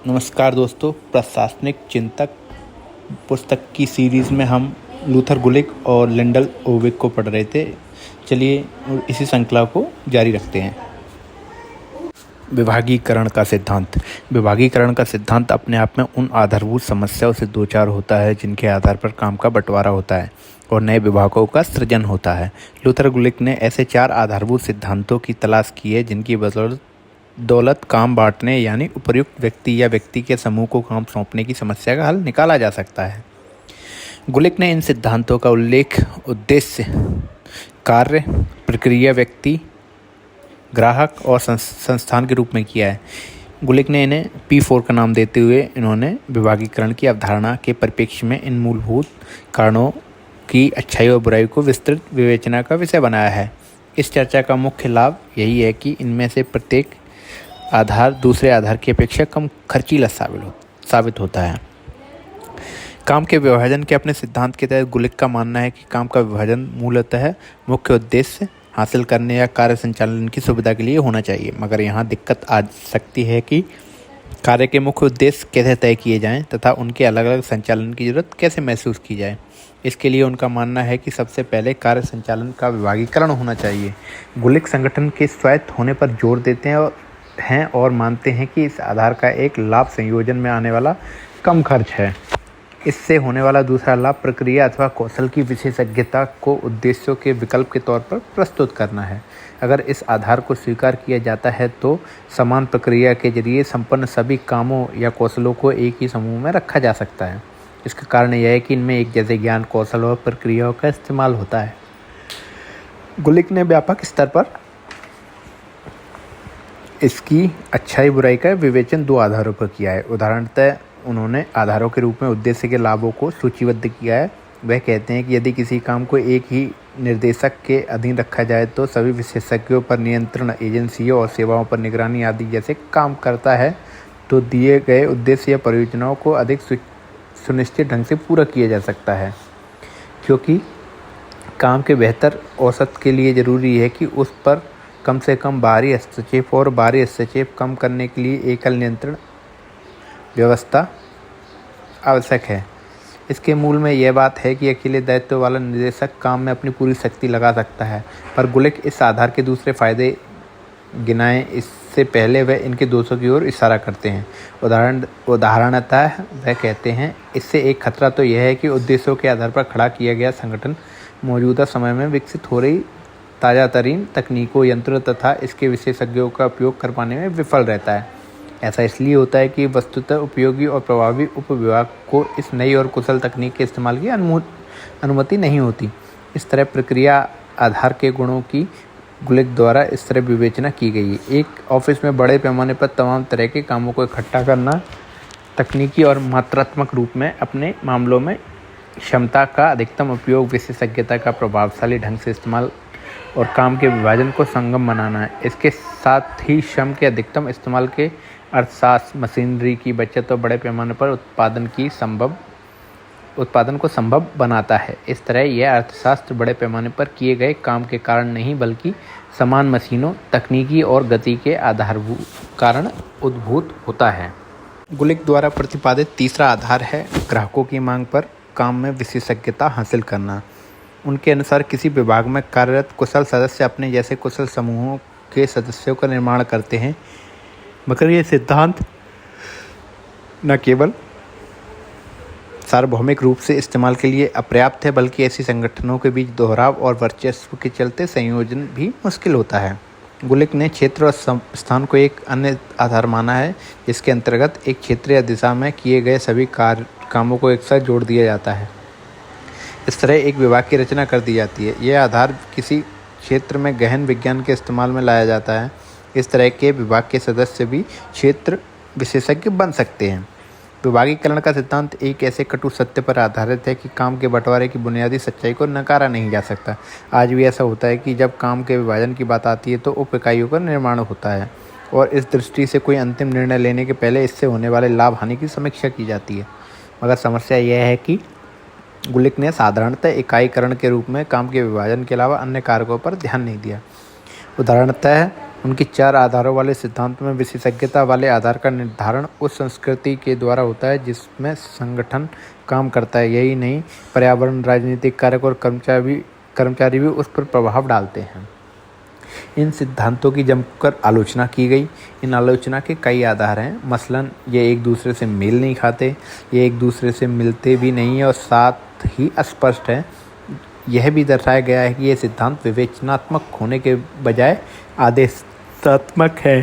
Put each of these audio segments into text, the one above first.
नमस्कार दोस्तों, प्रशासनिक चिंतक पुस्तक की सीरीज़ में हम लूथर गुलिक और लिंडल ओविक को पढ़ रहे थे। चलिए इसी श्रृंखला को जारी रखते हैं। विभागीकरण का सिद्धांत। विभागीकरण का सिद्धांत अपने आप में उन आधारभूत समस्याओं से दो चार होता है जिनके आधार पर काम का बंटवारा होता है और नए विभागों का सृजन होता है। लूथर गुलिक ने ऐसे 4 आधारभूत सिद्धांतों की तलाश की है जिनकी बदौलत काम बांटने यानी उपर्युक्त व्यक्ति या व्यक्ति के समूह को काम सौंपने की समस्या का हल निकाला जा सकता है। गुलिक ने इन सिद्धांतों का उल्लेख उद्देश्य, कार्य, प्रक्रिया, व्यक्ति, ग्राहक और संस्थान के रूप में किया है। गुलिक ने इन्हें P4 का नाम देते हुए इन्होंने विभागीकरण की अवधारणा के परिप्रेक्ष्य में इन मूलभूत कारणों की अच्छाई और बुराई को विस्तृत विवेचना का विषय बनाया है। इस चर्चा का मुख्य लाभ यही है कि इनमें से प्रत्येक आधार दूसरे आधार की अपेक्षा कम खर्चीला साबित होता है। काम के विभाजन के अपने सिद्धांत के तहत गुलिक का मानना है कि काम का विभाजन मूलतः मुख्य उद्देश्य हासिल करने या कार्य संचालन की सुविधा के लिए होना चाहिए, मगर यहाँ दिक्कत आ सकती है कि कार्य के मुख्य उद्देश्य कैसे तय किए जाएं तथा उनके अलग अलग संचालन की जरूरत कैसे महसूस की जाए। इसके लिए उनका मानना है कि सबसे पहले कार्य संचालन का विभागीकरण होना चाहिए। गुलिक संगठन के स्वायत्त होने पर जोर देते हैं और मानते हैं कि इस आधार का एक लाभ संयोजन में आने वाला कम खर्च है। इससे होने वाला दूसरा लाभ प्रक्रिया अथवा कौशल की विशेषज्ञता को उद्देश्यों के विकल्प के तौर पर प्रस्तुत करना है। अगर इस आधार को स्वीकार किया जाता है तो समान प्रक्रिया के जरिए संपन्न सभी कामों या कौशलों को एक ही समूह में रखा जा सकता है। इसका कारण यह है कि इनमें एक जैसे ज्ञान, कौशल और प्रक्रियाओं का इस्तेमाल होता है। गुलिक ने व्यापक स्तर पर इसकी अच्छाई बुराई का विवेचन 2 आधारों पर किया है। उदाहरणतः उन्होंने आधारों के रूप में उद्देश्य के लाभों को सूचीबद्ध किया है। वह कहते हैं कि यदि किसी काम को एक ही निर्देशक के अधीन रखा जाए तो सभी विशेषज्ञों पर नियंत्रण, एजेंसियों और सेवाओं पर निगरानी आदि जैसे काम करता है तो दिए गए उद्देश्य या परियोजनाओं को अधिक सुनिश्चित ढंग से पूरा किया जा सकता है, क्योंकि काम के बेहतर औसत के लिए ज़रूरी है कि उस पर कम से कम बाहरी हस्तक्षेप और बाहरी हस्तक्षेप कम करने के लिए एकल नियंत्रण व्यवस्था आवश्यक है। इसके मूल में यह बात है कि अकेले दायित्व वाला निदेशक काम में अपनी पूरी शक्ति लगा सकता है, पर गुलिक इस आधार के दूसरे फायदे गिनाएं इससे पहले वह इनके दोषों की ओर इशारा करते हैं। उदाहरणतः वह कहते हैं, इससे एक खतरा तो यह है कि उद्देश्यों के आधार पर खड़ा किया गया संगठन मौजूदा समय में विकसित हो रही ताज़ा तरीन तकनीकों, यंत्रों तथा इसके विशेषज्ञों का उपयोग कर पाने में विफल रहता है। ऐसा इसलिए होता है कि वस्तुतः उपयोगी और प्रभावी उपविभाग को इस नई और कुशल तकनीक के इस्तेमाल की अनुमति नहीं होती। इस तरह प्रक्रिया आधार के गुणों की गुलिक द्वारा इस तरह विवेचना की गई है। एक ऑफिस में बड़े पैमाने पर तमाम तरह के कामों को इकट्ठा करना, तकनीकी और मात्रात्मक रूप में अपने मामलों में क्षमता का अधिकतम उपयोग, विशेषज्ञता का प्रभावशाली ढंग से इस्तेमाल और काम के विभाजन को संगम बनाना है। इसके साथ ही श्रम के अधिकतम इस्तेमाल के अर्थशास्त्र, मशीनरी की बचत और बड़े पैमाने पर उत्पादन को संभव बनाता है। इस तरह यह अर्थशास्त्र बड़े पैमाने पर किए गए काम के कारण नहीं बल्कि समान मशीनों, तकनीकी और गति के आधारभूत कारण उद्भूत होता है। गुलिक द्वारा प्रतिपादित तीसरा आधार है ग्राहकों की मांग पर काम में विशेषज्ञता हासिल करना। उनके अनुसार किसी विभाग में कार्यरत कुशल सदस्य अपने जैसे कुशल समूहों के सदस्यों का निर्माण करते हैं, मगर यह सिद्धांत न केवल सार्वभौमिक रूप से इस्तेमाल के लिए अपर्याप्त है बल्कि ऐसी संगठनों के बीच दोहराव और वर्चस्व के चलते संयोजन भी मुश्किल होता है। गुलिक ने क्षेत्र और स्थान को एक अन्य आधार माना है जिसके अंतर्गत एक क्षेत्र या दिशा में किए गए सभी कामों को एक साथ जोड़ दिया जाता है। इस तरह एक विभाग की रचना कर दी जाती है। यह आधार किसी क्षेत्र में गहन विज्ञान के इस्तेमाल में लाया जाता है। इस तरह के विभाग के सदस्य भी क्षेत्र विशेषज्ञ बन सकते हैं। विभागीकरण का सिद्धांत एक ऐसे कटु सत्य पर आधारित है कि काम के बंटवारे की बुनियादी सच्चाई को नकारा नहीं जा सकता। आज भी ऐसा होता है कि जब काम के विभाजन की बात आती है तो उप इकाइयों का निर्माण होता है और इस दृष्टि से कोई अंतिम निर्णय लेने के पहले इससे होने वाले लाभ हानि की समीक्षा की जाती है। मगर समस्या यह है कि गुलिक ने साधारणतः इकाईकरण के रूप में काम के विभाजन के अलावा अन्य कारकों पर ध्यान नहीं दिया। उदाहरणतः उनके 4 आधारों वाले सिद्धांत में विशेषज्ञता वाले आधार का निर्धारण उस संस्कृति के द्वारा होता है जिसमें संगठन काम करता है। यही नहीं, पर्यावरण, राजनीतिक कारक और कर्मचारी भी उस पर प्रभाव डालते हैं। इन सिद्धांतों की जमकर आलोचना की गई। इन आलोचना के कई आधार हैं। मसलन ये एक दूसरे से मेल नहीं खाते, ये एक दूसरे से मिलते भी नहीं है और साथ ही अस्पष्ट है। यह भी दर्शाया गया है कि ये सिद्धांत विवेचनात्मक होने के बजाय आदेशात्मक है।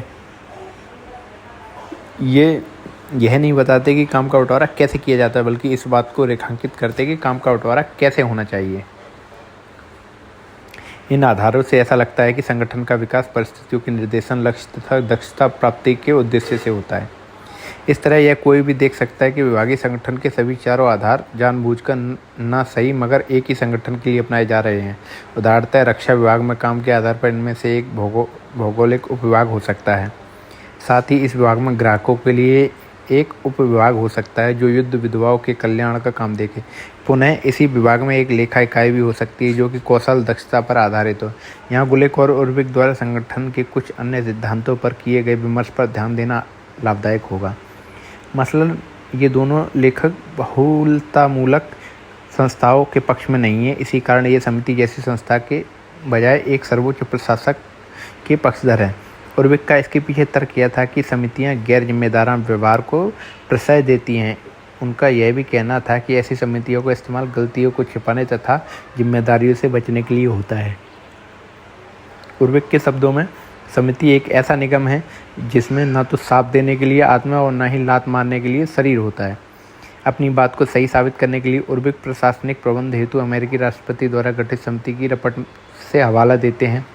यह नहीं बताते कि काम का बंटवारा कैसे किया जाता है, बल्कि इस बात को रेखांकित करते कि काम का बंटवारा कैसे होना चाहिए। इन आधारों से ऐसा लगता है कि संगठन का विकास परिस्थितियों के निर्देशन, लक्ष्य तथा दक्षता प्राप्ति के उद्देश्य से होता है। इस तरह यह कोई भी देख सकता है कि विभागीय संगठन के सभी चारों आधार जानबूझकर न सही मगर एक ही संगठन के लिए अपनाए जा रहे हैं। उदाहरणतः रक्षा विभाग में काम के आधार पर इनमें से एक भौगोलिक उपविभाग हो सकता है। साथ ही इस विभाग में ग्राहकों के लिए एक उपविभाग हो सकता है जो युद्ध विधवाओं के कल्याण का काम देखे। पुनः इसी विभाग में एक लेखा इकाई भी हो सकती है जो कि कौशल दक्षता पर आधारित हो। यहाँ गुलेक और उर्विक द्वारा संगठन के कुछ अन्य सिद्धांतों पर किए गए विमर्श पर ध्यान देना लाभदायक होगा। मसलन ये दोनों लेखक बहुलतामूलक संस्थाओं के पक्ष में नहीं है। इसी कारण ये समिति जैसी संस्था के बजाय एक सर्वोच्च प्रशासक के पक्षधर है। उर्विक का इसके पीछे तर्क यह था कि समितियां गैर जिम्मेदाराना व्यवहार को प्रश्रय देती हैं। उनका यह भी कहना था कि ऐसी समितियों का इस्तेमाल गलतियों को छिपाने तथा जिम्मेदारियों से बचने के लिए होता है। उर्विक के शब्दों में, समिति एक ऐसा निगम है जिसमें न तो साथ देने के लिए आत्मा और न ही लात मारने के लिए शरीर होता है। अपनी बात को सही साबित करने के लिए उर्विक प्रशासनिक प्रबंध हेतु अमेरिकी राष्ट्रपति द्वारा गठित समिति की रिपोर्ट से हवाला देते हैं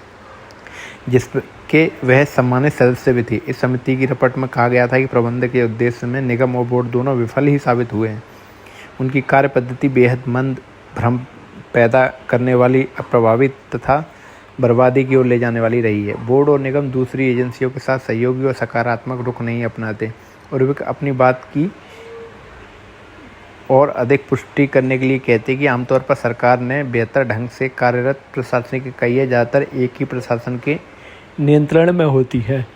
जिसके वह सम्मानित सदस्य भी थे। इस समिति की रिपोर्ट में कहा गया था कि प्रबंध के उद्देश्य में निगम और बोर्ड दोनों विफल ही साबित हुए हैं। उनकी कार्य पद्धति बेहद मंद, भ्रम पैदा करने वाली, अप्रभावित तथा बर्बादी की ओर ले जाने वाली रही है। बोर्ड और निगम दूसरी एजेंसियों के साथ सहयोगी और सकारात्मक रुख नहीं अपनाते। उर्विक अपनी बात की और अधिक पुष्टि करने के लिए कहते हैं कि आमतौर पर सरकार ने बेहतर ढंग से कार्यरत प्रशासनिक इकाइयाँ ज़्यादातर एक ही प्रशासन के नियंत्रण में होती है।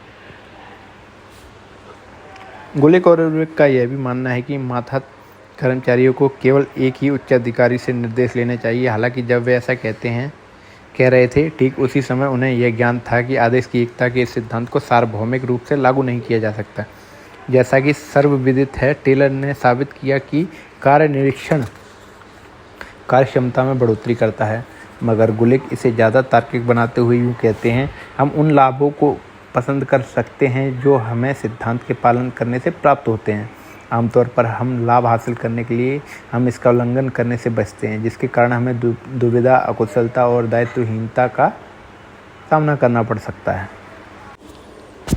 गुलेक और उर्विक का यह भी मानना है कि मातहत कर्मचारियों को केवल एक ही उच्च अधिकारी से निर्देश लेने चाहिए। हालांकि जब वे ऐसा कह रहे थे, ठीक उसी समय उन्हें यह ज्ञान था कि आदेश की एकता के इस सिद्धांत को सार्वभौमिक रूप से लागू नहीं किया जा सकता। जैसा कि सर्वविदित है, टेलर ने साबित किया कि कार्य निरीक्षण कार्य क्षमता में बढ़ोतरी करता है, मगर गुलेक इसे ज़्यादा तार्किक बनाते हुए यूँ कहते हैं, हम उन लाभों को पसंद कर सकते हैं जो हमें सिद्धांत के पालन करने से प्राप्त होते हैं। आमतौर पर हम लाभ हासिल करने के लिए हम इसका उल्लंघन करने से बचते हैं, जिसके कारण हमें दुविधा, अकुशलता और दायित्वहीनता का सामना करना पड़ सकता है।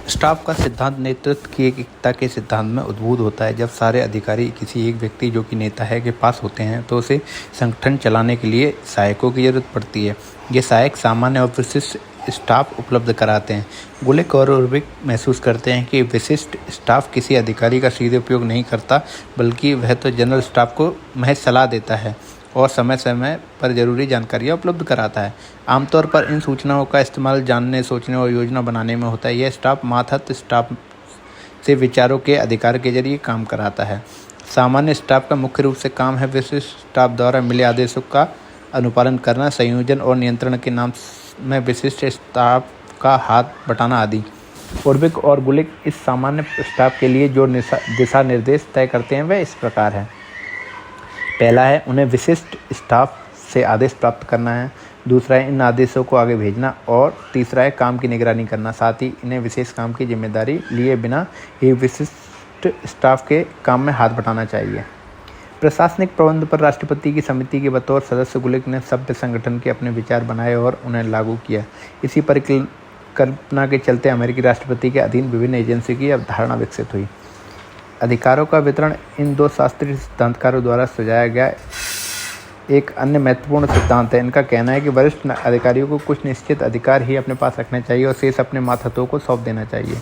स्टाफ का सिद्धांत नेतृत्व की एकता के सिद्धांत में उद्भूत होता है। जब सारे अधिकारी किसी एक व्यक्ति जो कि नेता है के पास होते हैं तो उसे संगठन चलाने के लिए सहायकों की जरूरत पड़ती है। ये सहायक सामान्य और विशिष्ट स्टाफ उपलब्ध कराते हैं। गुलेक और उर्विक महसूस करते हैं कि विशिष्ट स्टाफ किसी अधिकारी का सीधे उपयोग नहीं करता, बल्कि वह तो जनरल स्टाफ को महज सलाह देता है और समय समय पर जरूरी जानकारियाँ उपलब्ध कराता है। आमतौर पर इन सूचनाओं का इस्तेमाल जानने, सोचने और योजना बनाने में होता है। यह स्टाफ मातहत स्टाफ से विचारों के अधिकार के जरिए काम कराता है। सामान्य स्टाफ का मुख्य रूप से काम है विशिष्ट स्टाफ द्वारा मिले आदेशों का अनुपालन करना, संयोजन और नियंत्रण के नाम में विशिष्ट स्टाफ का हाथ बटाना आदि। उर्विक और गुलेक इस सामान्य स्टाफ के लिए जो दिशा निर्देश तय करते हैं वह इस प्रकार है। पहला है, उन्हें विशिष्ट स्टाफ से आदेश प्राप्त करना है। दूसरा है, इन आदेशों को आगे भेजना। और तीसरा है, काम की निगरानी करना। साथ ही इन्हें विशेष काम की जिम्मेदारी लिए बिना ही विशिष्ट स्टाफ के काम में हाथ बटाना चाहिए। प्रशासनिक प्रबंध पर राष्ट्रपति की समिति के बतौर सदस्य गुलेक ने सभ्य संगठन के अपने विचार बनाए और उन्हें लागू किया। इसी परिकल्पना के चलते अमेरिकी राष्ट्रपति के अधीन विभिन्न एजेंसी की अवधारणा विकसित हुई। अधिकारों का वितरण इन दो शास्त्रीय सिद्धांतकारों द्वारा सुझाया गया एक अन्य महत्वपूर्ण सिद्धांत है। इनका कहना है कि वरिष्ठ अधिकारियों को कुछ निश्चित अधिकार ही अपने पास रखने चाहिए और शेष अपने मातहतों को सौंप देना चाहिए,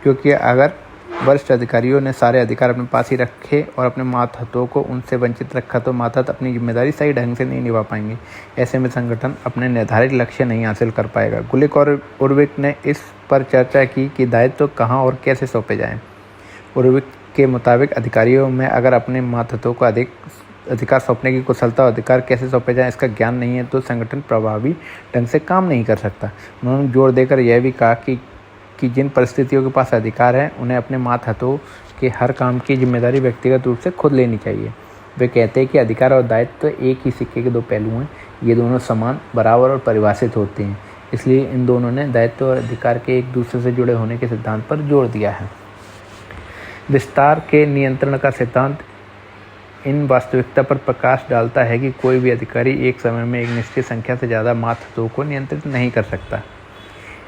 क्योंकि अगर वरिष्ठ अधिकारियों ने सारे अधिकार अपने पास ही रखे और अपने मातहतों को उनसे वंचित रखा तो मातहत अपनी जिम्मेदारी सही ढंग से नहीं निभा पाएंगे। ऐसे में संगठन अपने निर्धारित लक्ष्य नहीं हासिल कर पाएगा। गुलिक और उर्विक ने इस पर चर्चा की कि दायित्व कहाँ और कैसे सौंपे जाएं। उर्विक के मुताबिक अधिकारियों में अगर अपने मातहतों को अधिकार सौंपने की कुशलता और अधिकार कैसे सौंपे जाएं इसका ज्ञान नहीं है तो संगठन प्रभावी ढंग से काम नहीं कर सकता। उन्होंने जोर देकर यह भी कहा कि जिन परिस्थितियों के पास अधिकार है उन्हें अपने मातहतों के हर काम की जिम्मेदारी व्यक्तिगत रूप से खुद लेनी चाहिए। वे कहते हैं कि अधिकार और दायित्व एक ही सिक्के के दो पहलू हैं। ये दोनों समान, बराबर और परिभाषित होते हैं। इसलिए इन दोनों ने दायित्व और अधिकार के एक दूसरे से जुड़े होने के सिद्धांत पर जोर दिया है। विस्तार के नियंत्रण का सिद्धांत इन वास्तविकता पर प्रकाश डालता है कि कोई भी अधिकारी एक समय में एक निश्चित संख्या से ज़्यादा मातहतों को नियंत्रित नहीं कर सकता।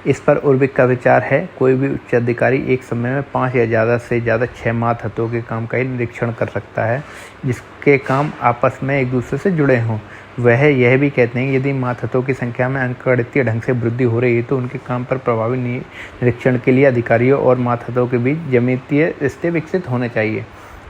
इस पर उर्विक का विचार है, कोई भी उच्च अधिकारी एक समय में 5 या ज़्यादा से ज़्यादा 6 मातहतों के काम का ही निरीक्षण कर सकता है जिसके काम आपस में एक दूसरे से जुड़े हों। वह यह भी कहते हैं कि यदि मातहतों की संख्या में अंकगणितीय ढंग से वृद्धि हो रही है तो उनके काम पर प्रभावी निरीक्षण के लिए अधिकारियों और मातहतों के बीच ज्यामितीय रिश्ते विकसित होने चाहिए।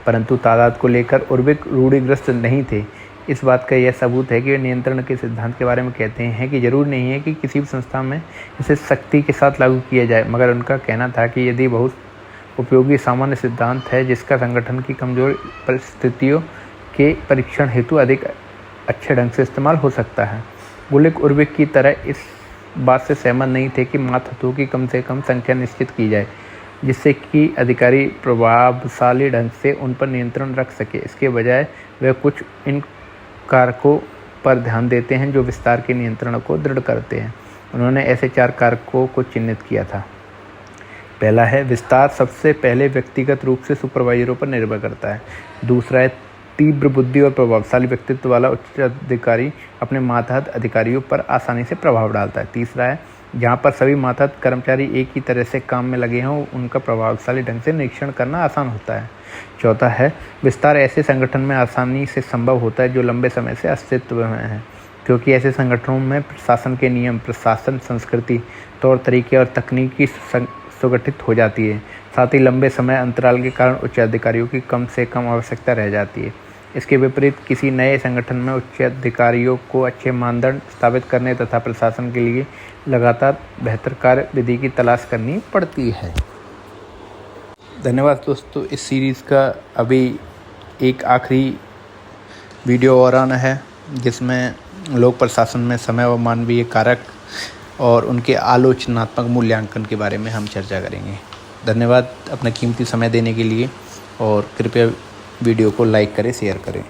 परंतु तादाद को लेकर उर्विक रूढ़िग्रस्त नहीं थे। इस बात का यह सबूत है कि वे नियंत्रण के सिद्धांत के बारे में कहते हैं कि जरूरी नहीं है कि किसी भी संस्था में इसे सख्ती के साथ लागू किया जाए, मगर उनका कहना था कि यदि बहुत उपयोगी सामान्य सिद्धांत है जिसका संगठन की कमजोर परिस्थितियों के परीक्षण हेतु अधिक अच्छे ढंग से इस्तेमाल हो सकता है। गुलिक उर्विक की तरह इस बात से सहमत नहीं थे कि मातहतों की कम से कम संख्या निश्चित की जाए जिससे कि अधिकारी प्रभावशाली ढंग से उन पर नियंत्रण रख सके। इसके बजाय वे कुछ इन कारकों पर ध्यान देते हैं जो विस्तार के नियंत्रण को दृढ़ करते हैं। उन्होंने ऐसे 4 कारकों को चिन्हित किया था। पहला है, विस्तार सबसे पहले व्यक्तिगत रूप से सुपरवाइजरों पर निर्भर करता है। दूसरा है, तीव्र बुद्धि और प्रभावशाली व्यक्तित्व वाला उच्च अधिकारी अपने मातहत अधिकारियों पर आसानी से प्रभाव डालता है। तीसरा है, जहाँ पर सभी मातहत कर्मचारी एक ही तरह से काम में लगे हों उनका प्रभावशाली ढंग से निरीक्षण करना आसान होता है। चौथा है, विस्तार ऐसे संगठन में आसानी से संभव होता है जो लंबे समय से अस्तित्व में है, क्योंकि ऐसे संगठनों में प्रशासन के नियम, प्रशासन संस्कृति, तौर तरीके और तकनीकी सुगठित हो जाती है। साथ ही लंबे समय अंतराल के कारण उच्च अधिकारियों की कम से कम आवश्यकता रह जाती है। इसके विपरीत किसी नए संगठन में उच्च अधिकारियों को अच्छे मानदंड स्थापित करने तथा प्रशासन के लिए लगातार बेहतर कार्य विधि की तलाश करनी पड़ती है। धन्यवाद दोस्तों। इस सीरीज़ का अभी एक आखिरी वीडियो और आना है जिसमें लोक प्रशासन में समय व मानवीय कारक और उनके आलोचनात्मक मूल्यांकन के बारे में हम चर्चा करेंगे। धन्यवाद अपना कीमती समय देने के लिए और कृपया वीडियो को लाइक करें, शेयर करें।